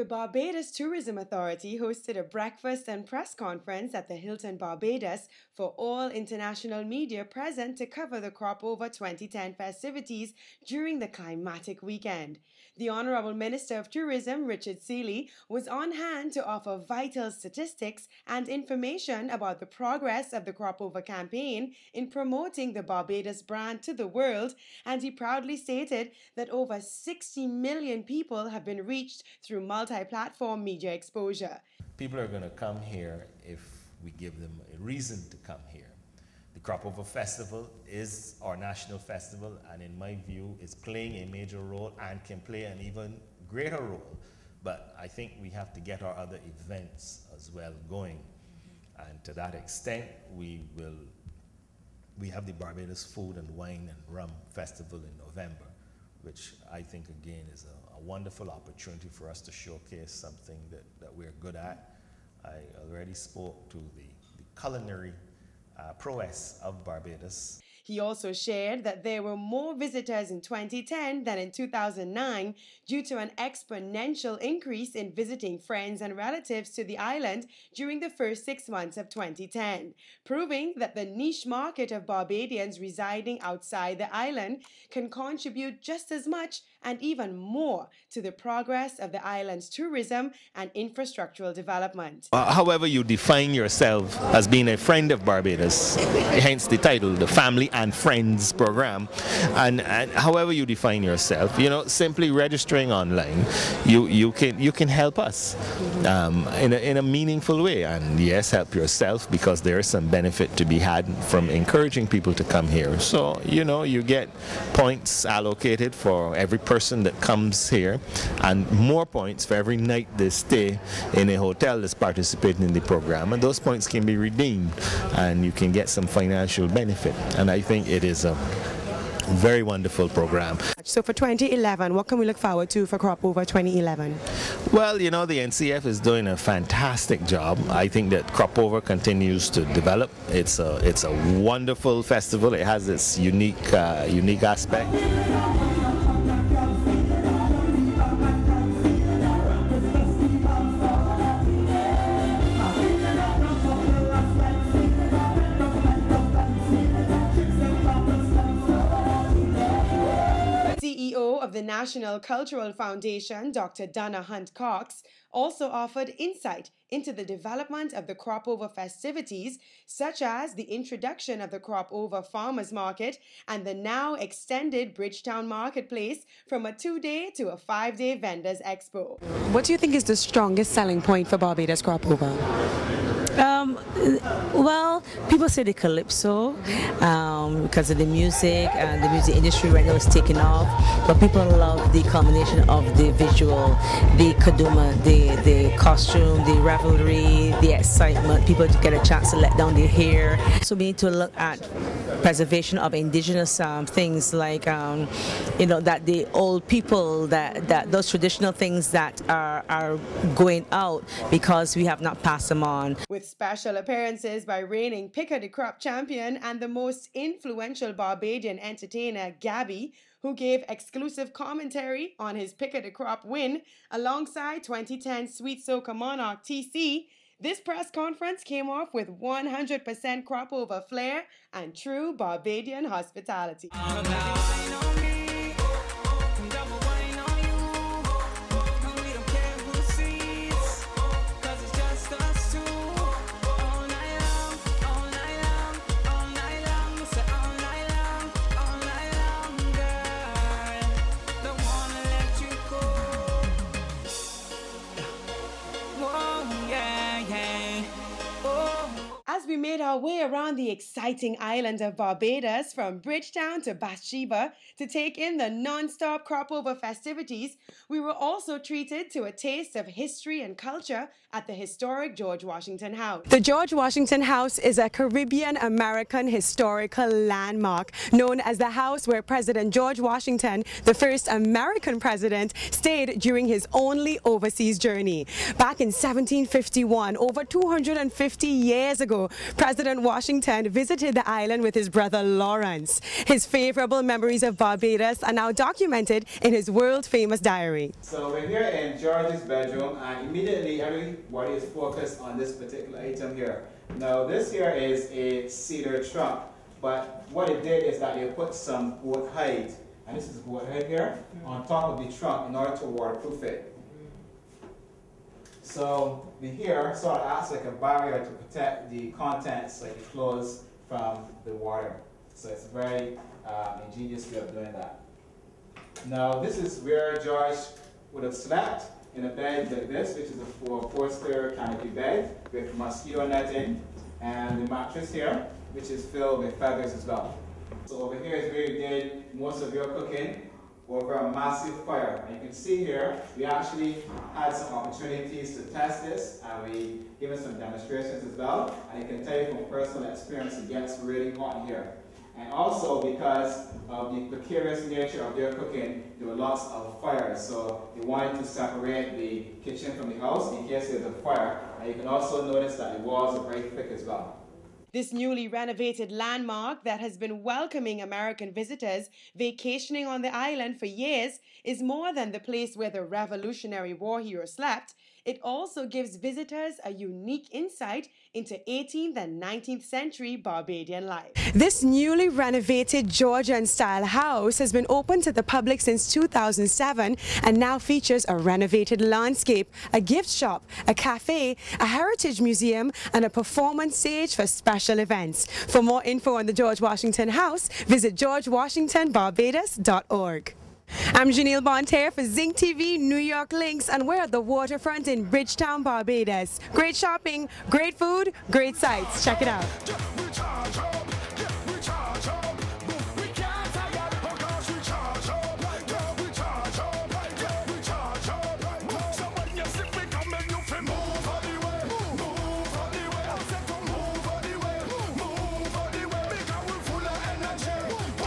The Barbados Tourism Authority hosted a breakfast and press conference at the Hilton Barbados for all international media present to cover the Crop Over 2010 festivities during the climatic weekend. The Honorable Minister of Tourism, Richard Seeley, was on hand to offer vital statistics and information about the progress of the Crop Over campaign in promoting the Barbados brand to the world, and he proudly stated that over 60 million people have been reached through multi-platform media exposure. People are going to come here if we give them a reason to come here. The Crop Over Festival is our national festival, and in my view is playing a major role and can play an even greater role. But I think we have to get our other events as well going. And to that extent, we have the Barbados Food and Wine and Rum Festival in November, which I think again is a wonderful opportunity for us to showcase something that we're good at. I already spoke to the culinary prowess of Barbados. He also shared that there were more visitors in 2010 than in 2009 due to an exponential increase in visiting friends and relatives to the island during the first 6 months of 2010, proving that the niche market of Barbadians residing outside the island can contribute just as much and even more to the progress of the island's tourism and infrastructural development. However you define yourself as being a friend of Barbados, hence the title, the Family and Friends program, and however you define yourself, you know, simply registering online, you can help us in a meaningful way, and yes, help yourself, because there is some benefit to be had from encouraging people to come here. So, you know, you get points allocated for every person that comes here, and more points for every night they stay in a hotel that's participating in the program, and those points can be redeemed and you can get some financial benefit, and I think it is a very wonderful program. So for 2011, what can we look forward to for Crop Over 2011? Well, you know, the NCF is doing a fantastic job. I think that Crop Over continues to develop. It's a wonderful festival. It has its unique aspect. Of the National Cultural Foundation, Dr. Donna Hunte-Cox, also offered insight into the development of the Crop Over festivities, such as the introduction of the Crop Over Farmers Market and the now extended Bridgetown Marketplace from a 2-day to a 5-day Vendors Expo. What do you think is the strongest selling point for Barbados Crop Over? Well, people say the calypso because of the music, and the music industry right now is taking off, but people love the combination of the visual, the kaduma, the costume, the revelry, the excitement. People get a chance to let down their hair. So we need to look at preservation of indigenous things, like you know, that the old people, that those traditional things that are going out because we have not passed them on. With special appearances by reigning Pick of the Crop champion and the most influential Barbadian entertainer, Gabby, who gave exclusive commentary on his Pick of the Crop win alongside 2010 Sweet Soca Monarch TC, this press conference came off with 100% Crop Over flair and true Barbadian hospitality. As we made our way around the exciting island of Barbados, from Bridgetown to Bathsheba, to take in the non-stop Crop Over festivities, we were also treated to a taste of history and culture at the historic George Washington House. The George Washington House is a Caribbean-American historical landmark known as the house where President George Washington, the first American president, stayed during his only overseas journey. Back in 1751, over 250 years ago, President President Washington visited the island with his brother Lawrence. His favorable memories of Barbados are now documented in his world-famous diary. So we're here in George's bedroom, and immediately everybody is focused on this particular item here. Now this here is a cedar trunk, but what it did is that they put some goat hide, and this is goat hide here, on top of the trunk in order to waterproof it. So the here sort of acts like a barrier to protect the contents, like the clothes, from the water. So it's a very ingenious way of doing that. Now this is where George would have slept, in a bed like this, which is a four-stair canopy bed with mosquito netting, and the mattress here, which is filled with feathers as well. So over here is where you did most of your cooking over a massive fire. And you can see here, we actually had some opportunities to test this, and we given some demonstrations as well. And I can tell you from personal experience, it gets really hot in here. And also because of the precarious nature of their cooking, there were lots of fires. So they wanted to separate the kitchen from the house in case there's a fire. And you can also notice that the walls are very thick as well. This newly renovated landmark that has been welcoming American visitors vacationing on the island for years is more than the place where the Revolutionary War hero slept. It also gives visitors a unique insight into 18th and 19th century Barbadian life. This newly renovated Georgian-style house has been open to the public since 2007 and now features a renovated landscape, a gift shop, a cafe, a heritage museum, and a performance stage for special events. For more info on the George Washington House, visit georgewashingtonbarbados.org. I'm Jeanille Bonterre for ZYNC TV, New York LINKZ, and we're at the waterfront in Bridgetown, Barbados. Great shopping, great food, great sights. Check it out.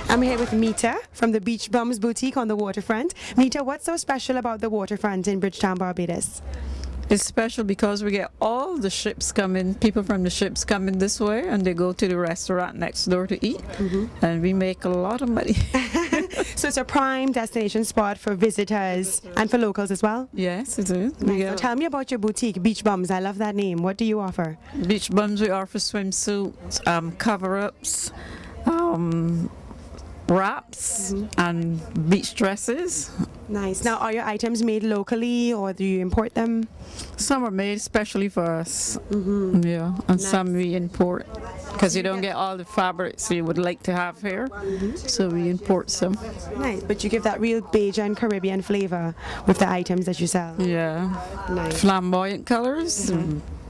I'm here with Mita from the Beach Bums Boutique on the waterfront. Mita, what's so special about the waterfront in Bridgetown, Barbados? It's special because we get all the ships coming, people from the ships coming this way, and they go to the restaurant next door to eat, and we make a lot of money. So it's a prime destination spot for visitors and for locals as well? Yes, it is. Nice. So tell me about your boutique, Beach Bums. I love that name. What do you offer? Beach Bums, we offer swimsuits, cover-ups, wraps, and beach dresses. Nice. Now, are your items made locally or do you import them? Some are made especially for us, yeah, and some we import because you don't get all the fabrics you would like to have here, so we import some. Nice, but you give that real Bajan Caribbean flavor with the items that you sell. Yeah, nice. Flamboyant colors,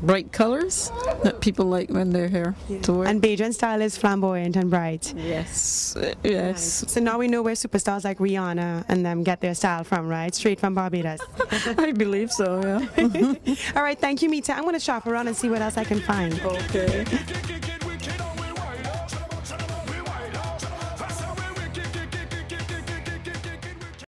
bright colors that people like when they're here to wear. And Bajan style is flamboyant and bright. Yes, yes. Nice. So now we know where superstars like Rihanna and them get their style from, right? Straight from Barbados. I believe so, yeah. All right, thank you, Mita. I'm going to shop around and see what else I can find. Okay.